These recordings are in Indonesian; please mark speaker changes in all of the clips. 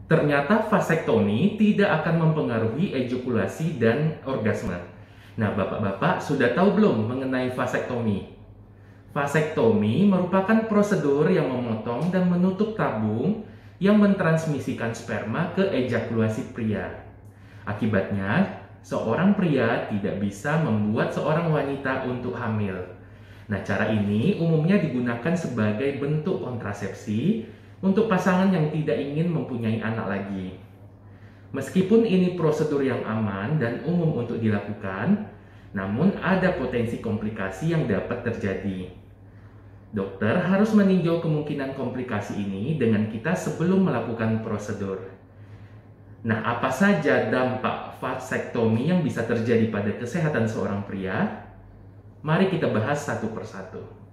Speaker 1: Ternyata vasektomi tidak akan mempengaruhi ejakulasi dan orgasme. Nah, bapak-bapak sudah tahu belum mengenai vasektomi? Vasektomi merupakan prosedur yang memotong dan menutup tabung yang mentransmisikan sperma ke ejakulasi pria. Akibatnya, seorang pria tidak bisa membuat seorang wanita untuk hamil. Nah, cara ini umumnya digunakan sebagai bentuk kontrasepsi untuk pasangan yang tidak ingin mempunyai anak lagi. Meskipun ini prosedur yang aman dan umum untuk dilakukan, namun ada potensi komplikasi yang dapat terjadi. Dokter harus meninjau kemungkinan komplikasi ini dengan kita sebelum melakukan prosedur. Nah, apa saja dampak vasektomi yang bisa terjadi pada kesehatan seorang pria? Mari kita bahas satu persatu.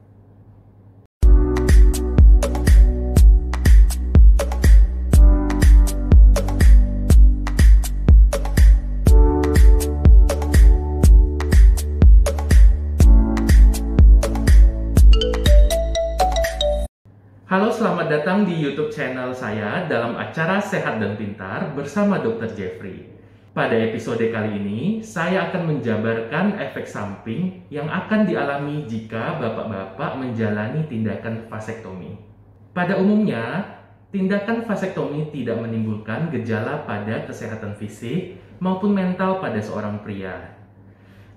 Speaker 1: Halo, selamat datang di YouTube channel saya dalam acara Sehat dan Pintar bersama Dr. Jeffrey. Pada episode kali ini, saya akan menjabarkan efek samping yang akan dialami jika bapak-bapak menjalani tindakan vasektomi. Pada umumnya, tindakan vasektomi tidak menimbulkan gejala pada kesehatan fisik maupun mental pada seorang pria.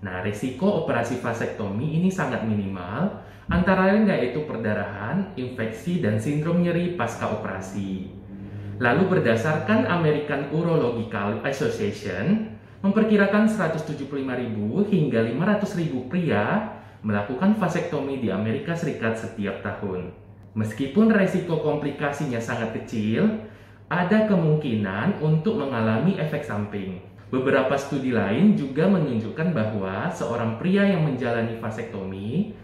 Speaker 1: Nah, risiko operasi vasektomi ini sangat minimal, antara lain yaitu perdarahan, infeksi, dan sindrom nyeri pasca operasi. Lalu berdasarkan American Urological Association, memperkirakan 175.000 hingga 500.000 pria melakukan vasektomi di Amerika Serikat setiap tahun. Meskipun resiko komplikasinya sangat kecil, ada kemungkinan untuk mengalami efek samping. Beberapa studi lain juga menunjukkan bahwa seorang pria yang menjalani vasektomi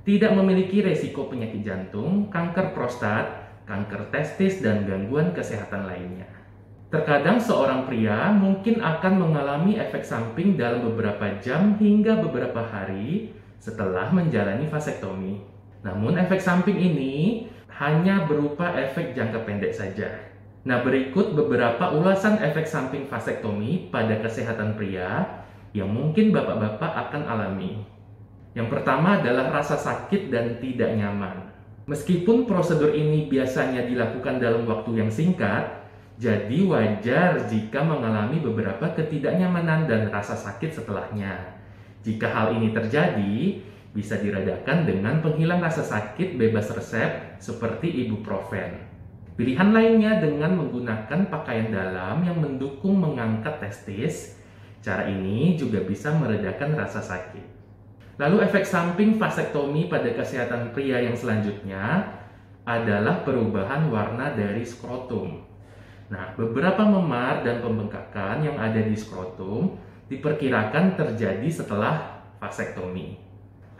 Speaker 1: tidak memiliki resiko penyakit jantung, kanker prostat, kanker testis, dan gangguan kesehatan lainnya. Terkadang seorang pria mungkin akan mengalami efek samping dalam beberapa jam hingga beberapa hari setelah menjalani vasektomi. Namun efek samping ini hanya berupa efek jangka pendek saja. Nah, berikut beberapa ulasan efek samping vasektomi pada kesehatan pria yang mungkin bapak-bapak akan alami. Yang pertama adalah rasa sakit dan tidak nyaman. Meskipun prosedur ini biasanya dilakukan dalam waktu yang singkat, jadi wajar jika mengalami beberapa ketidaknyamanan dan rasa sakit setelahnya. Jika hal ini terjadi, bisa diredakan dengan penghilang rasa sakit bebas resep seperti ibuprofen. Pilihan lainnya dengan menggunakan pakaian dalam yang mendukung mengangkat testis. Cara ini juga bisa meredakan rasa sakit. Lalu efek samping vasektomi pada kesehatan pria yang selanjutnya adalah perubahan warna dari skrotum. Nah, beberapa memar dan pembengkakan yang ada di skrotum diperkirakan terjadi setelah vasektomi.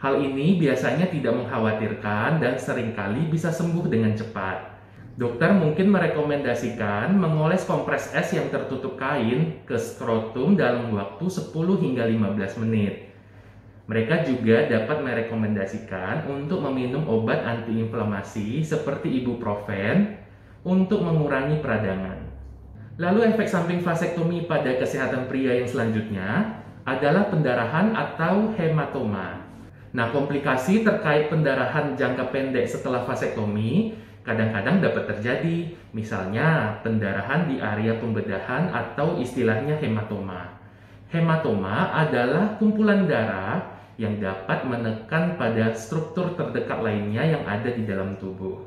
Speaker 1: Hal ini biasanya tidak mengkhawatirkan dan seringkali bisa sembuh dengan cepat. Dokter mungkin merekomendasikan mengoles kompres es yang tertutup kain ke skrotum dalam waktu 10 hingga 15 menit. Mereka juga dapat merekomendasikan untuk meminum obat antiinflamasi seperti ibuprofen untuk mengurangi peradangan. Lalu efek samping vasektomi pada kesehatan pria yang selanjutnya adalah pendarahan atau hematoma. Nah, komplikasi terkait pendarahan jangka pendek setelah vasektomi kadang-kadang dapat terjadi, misalnya pendarahan di area pembedahan atau istilahnya hematoma. Hematoma adalah kumpulan darah yang dapat menekan pada struktur terdekat lainnya yang ada di dalam tubuh.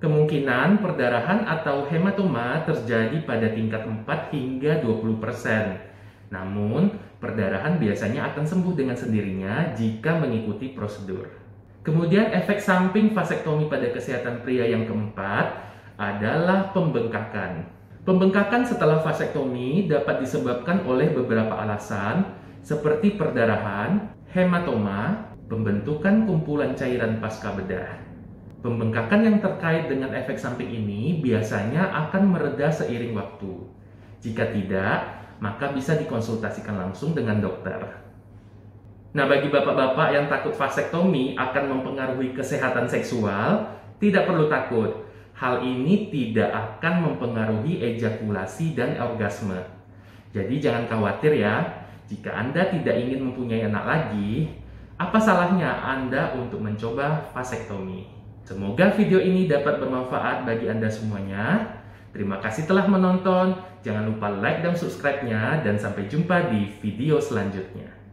Speaker 1: Kemungkinan perdarahan atau hematoma terjadi pada tingkat 4 hingga 20%. Namun, perdarahan biasanya akan sembuh dengan sendirinya jika mengikuti prosedur. Kemudian efek samping vasektomi pada kesehatan pria yang keempat adalah pembengkakan. Pembengkakan setelah vasektomi dapat disebabkan oleh beberapa alasan seperti perdarahan, hematoma, pembentukan kumpulan cairan pasca bedah. Pembengkakan yang terkait dengan efek samping ini biasanya akan mereda seiring waktu. Jika tidak, maka bisa dikonsultasikan langsung dengan dokter. Nah, bagi bapak-bapak yang takut vasektomi akan mempengaruhi kesehatan seksual, tidak perlu takut. Hal ini tidak akan mempengaruhi ejakulasi dan orgasme. Jadi jangan khawatir ya, jika Anda tidak ingin mempunyai anak lagi, apa salahnya Anda untuk mencoba vasektomi? Semoga video ini dapat bermanfaat bagi Anda semuanya. Terima kasih telah menonton, jangan lupa like dan subscribe-nya, dan sampai jumpa di video selanjutnya.